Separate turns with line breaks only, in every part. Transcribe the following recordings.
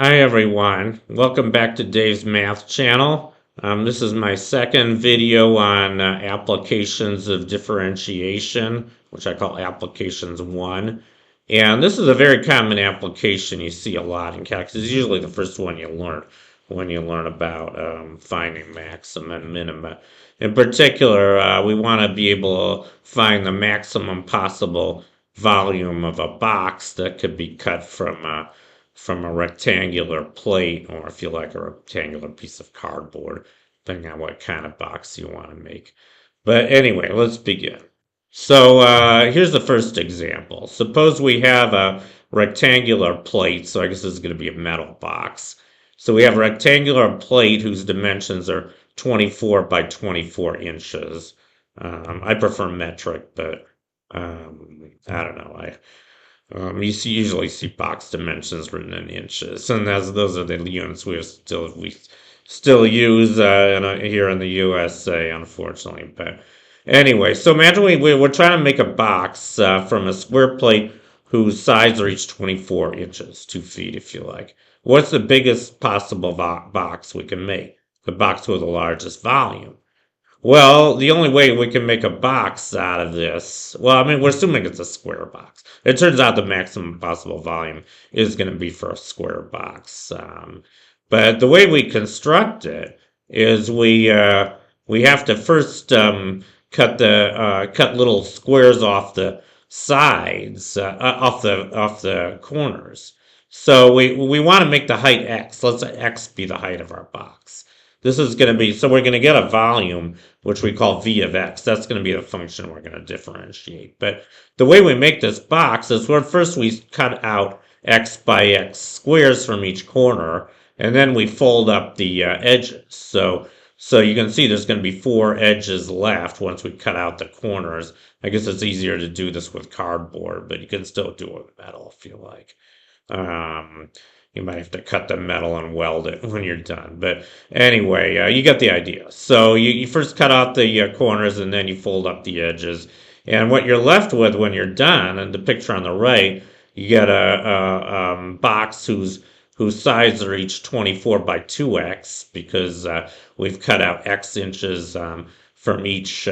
Hi everyone, welcome back to Dave's Math channel. This is my second video on applications of differentiation, which I call applications 1. And this is a very common application you see a lot in calculus. It's usually the first one you learn when you learn about finding maxima and minima. In particular, we want to be able to find the maximum possible volume of a box that could be cut from a rectangular plate, or if you like, a rectangular piece of cardboard, depending on what kind of box you want to make. But anyway, let's begin. So here's the first example. Suppose we have a rectangular plate, so I guess this is going to be a metal box. So we have a rectangular plate whose dimensions are 24 by 24 inches. I prefer metric, but I don't know. Usually see box dimensions written in inches, and those are the units we still use here in the USA, unfortunately. But anyway, so imagine we're trying to make a box from a square plate whose sides are each 24 inches, 2 feet if you like. What's the biggest possible box we can make? The box with the largest volume. Well, the only way we can make a box out of this, well, I mean, we're assuming it's a square box. It turns out the maximum possible volume is going to be for a square box. But the way we construct it is we have to first cut little squares off the sides, off the corners. So we want to make the height x. Let's let x be the height of our box. This is going to be, so we're going to get a volume, which we call v of x. That's going to be the function we're going to differentiate. But the way we make this box is first we cut out x by x squares from each corner, and then we fold up the edges. So you can see there's going to be 4 edges left once we cut out the corners. I guess it's easier to do this with cardboard, but you can still do it with metal if you like. Um, you might have to cut the metal and weld it when you're done. But anyway, you get the idea. So you first cut out the corners and then you fold up the edges. And what you're left with when you're done, and the picture on the right, you get a box whose sides are each 24 by 2x because we've cut out x inches from each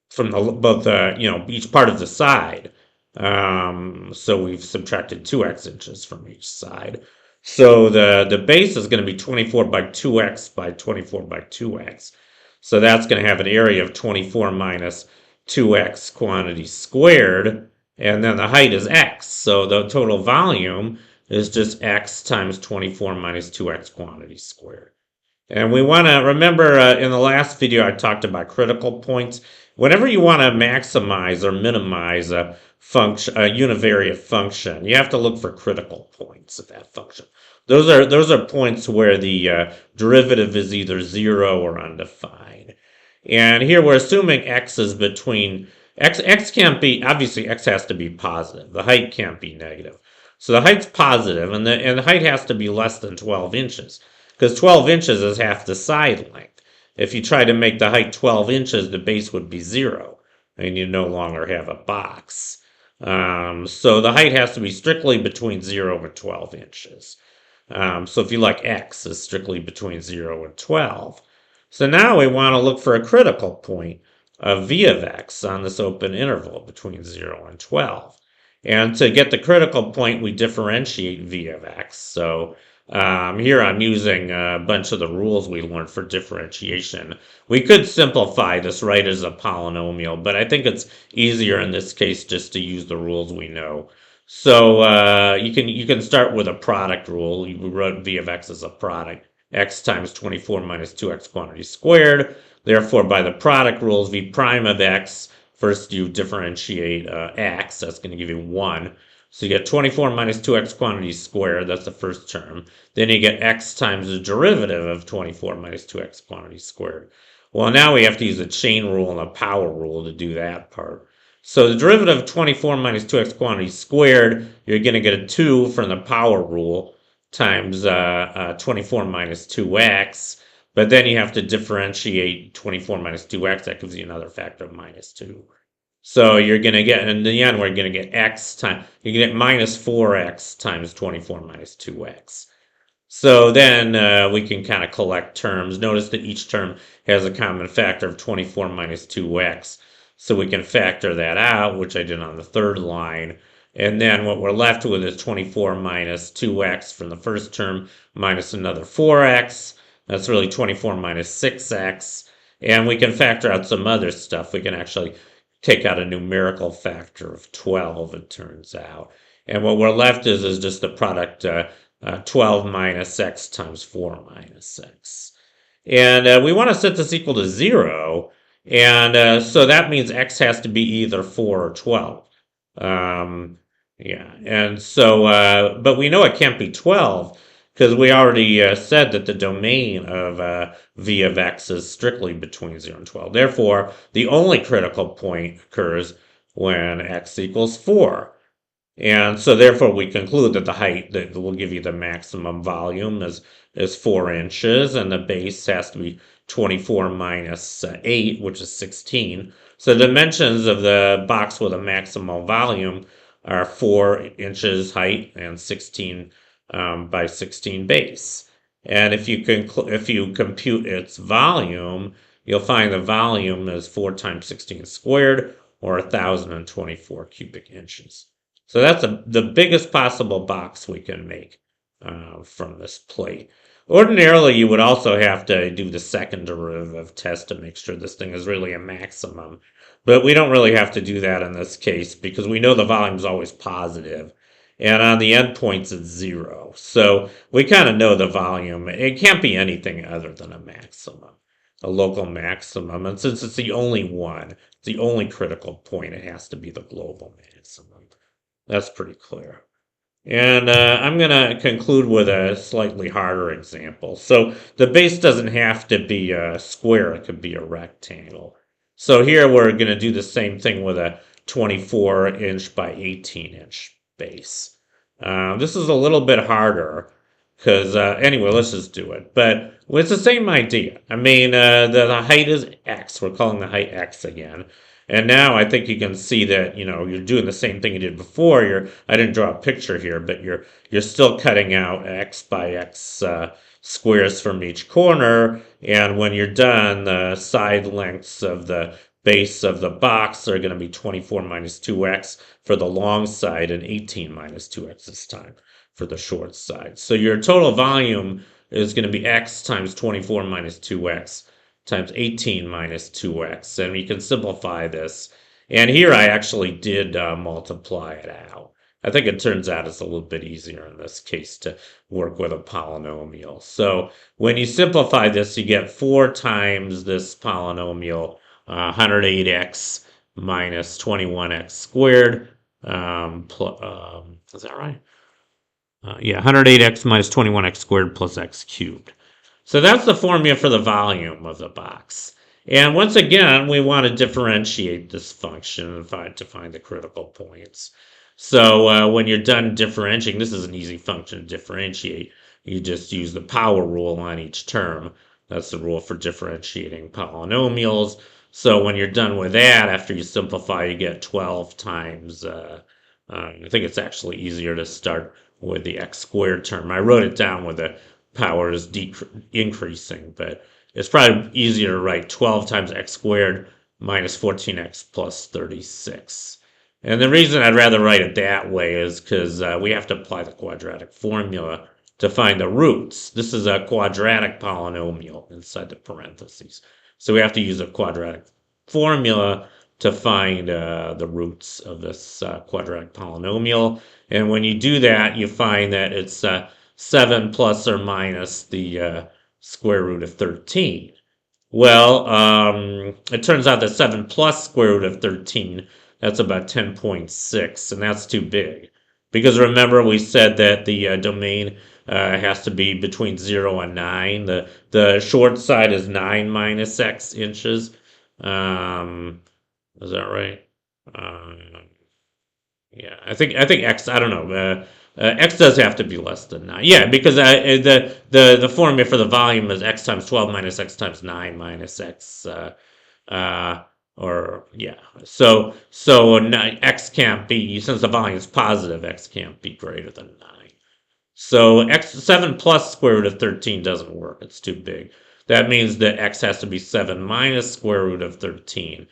from both each part of the side. So we've subtracted 2x inches from each side. So the base is going to be 24 by 2x by 24 by 2x. So that's going to have an area of 24 minus 2x quantity squared. And then the height is x. So the total volume is just x times 24 minus 2x quantity squared. And we want to remember in the last video I talked about critical points. Whenever you want to maximize or minimize a function, a univariate function, you have to look for critical points of that function. Those are points where the derivative is either 0 or undefined. And here we're assuming x is between x can't be, obviously x has to be positive. The height can't be negative. So the height's positive, and the height has to be less than 12 inches because 12 inches is half the side length. If you try to make the height 12 inches, the base would be 0, and you no longer have a box. So the height has to be strictly between 0 and 12 inches. So if you like, x is strictly between 0 and 12. So now we want to look for a critical point of v of x on this open interval between 0 and 12. And to get the critical point, we differentiate v of x. So here I'm using a bunch of the rules we learned for differentiation. We could simplify this right as a polynomial, but I think it's easier in this case just to use the rules we know. So you can start with a product rule. You wrote v of x as a product, x times 24 minus 2x quantity squared. Therefore, by the product rules, v prime of x, first you differentiate x, that's going to give you 1. So you get 24 minus 2x quantity squared, that's the first term. Then you get x times the derivative of 24 minus 2x quantity squared. Well, now we have to use a chain rule and a power rule to do that part. So the derivative of 24 minus 2x quantity squared, you're going to get a 2 from the power rule times 24 minus 2x. But then you have to differentiate 24 minus 2x. That gives you another factor of minus 2. So you're going to get, in the end, we're going to get x times, you get minus 4x times 24 minus 2x. So then we can kind of collect terms. Notice that each term has a common factor of 24 minus 2x. So we can factor that out, which I did on the third line. And then what we're left with is 24 minus 2x from the first term minus another 4x. That's really 24 minus 6x. And we can factor out some other stuff. We can actually take out a numerical factor of 12, it turns out. And what we're left is just the product 12 minus x times 4 minus x. And we want to set this equal to 0. And so that means x has to be either 4 or 12. Yeah, and so, but we know it can't be 12 because we already said that the domain of v of x is strictly between 0 and 12. Therefore, the only critical point occurs when x equals 4. And so therefore we conclude that the height that will give you the maximum volume is 4 inches, and the base has to be 24 minus 8, which is 16. So the dimensions of the box with a maximal volume are 4 inches height and 16 by 16 base. And if you compute its volume, you'll find the volume is 4 times 16 squared, or 1,024 cubic inches. So that's the biggest possible box we can make from this plate. Ordinarily, you would also have to do the second derivative test to make sure this thing is really a maximum. But we don't really have to do that in this case because we know the volume is always positive. And on the endpoints, it's 0. So we kind of know the volume. It can't be anything other than a maximum, a local maximum. And since it's the only one, it's the only critical point, it has to be the global maximum. That's pretty clear. And I'm going to conclude with a slightly harder example. So the base doesn't have to be a square, it could be a rectangle. So here we're going to do the same thing with a 24-inch by 18-inch base. This is a little bit harder because, anyway, let's just do it. But it's the same idea. I mean, the height is x. We're calling the height x again. And now I think you can see that, you're doing the same thing you did before. I didn't draw a picture here, but you're still cutting out x by x squares from each corner. And when you're done, the side lengths of the base of the box are going to be 24 minus 2x for the long side and 18 minus 2x this time for the short side. So your total volume is going to be x times 24 minus 2x times 18 minus 2x, and we can simplify this. And here I actually did multiply it out. I think it turns out it's a little bit easier in this case to work with a polynomial. So when you simplify this, you get 4 times this polynomial, 108x minus 21x squared. Is that right? Yeah, 108x minus 21x squared plus x cubed. So that's the formula for the volume of the box. And once again, we want to differentiate this function and to find the critical points. So when you're done differentiating, this is an easy function to differentiate. You just use the power rule on each term. That's the rule for differentiating polynomials. So when you're done with that, after you simplify, you get 12 times, I think it's actually easier to start with the x squared term. I wrote it down with the power is increasing, but it's probably easier to write 12 times x squared minus 14x plus 36. And the reason I'd rather write it that way is because we have to apply the quadratic formula to find the roots. This is a quadratic polynomial inside the parentheses. So we have to use a quadratic formula to find the roots of this quadratic polynomial. And when you do that, you find that it's 7 plus or minus the square root of 13. Well, it turns out that 7 plus square root of 13, that's about 10.6, and that's too big. Because remember, we said that the domain has to be between 0 and 9. The short side is 9 minus x inches. Is that right? Yeah, I think x. I don't know. X does have to be less than 9. Yeah, because the formula for the volume is x times 12 minus x times 9 minus x. or yeah. So x can't be, since the volume is positive, x can't be greater than 9. So x 7 plus square root of 13 doesn't work. It's too big. That means that x has to be 7 minus square root of 13,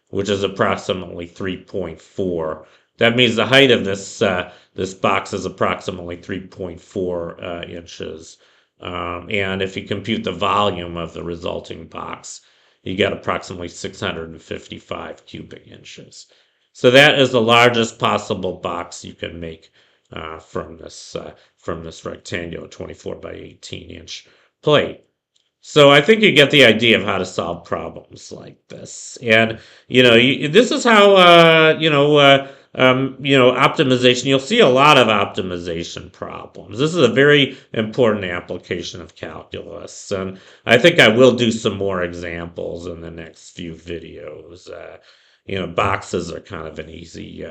which is approximately 3.4. That means the height of this box is approximately 3.4 inches. And if you compute the volume of the resulting box, you get approximately 655 cubic inches. So that is the largest possible box you can make from this rectangular 24 by 18 inch plate. So I think you get the idea of how to solve problems like this. And this is how optimization. You'll see a lot of optimization problems. This is a very important application of calculus, and I think I will do some more examples in the next few videos. Boxes are kind of an easy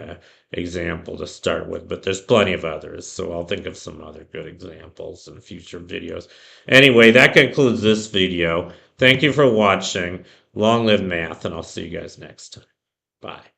example to start with, but there's plenty of others, so I'll think of some other good examples in future videos. Anyway, that concludes this video. Thank you for watching. Long live math, and I'll see you guys next time. Bye.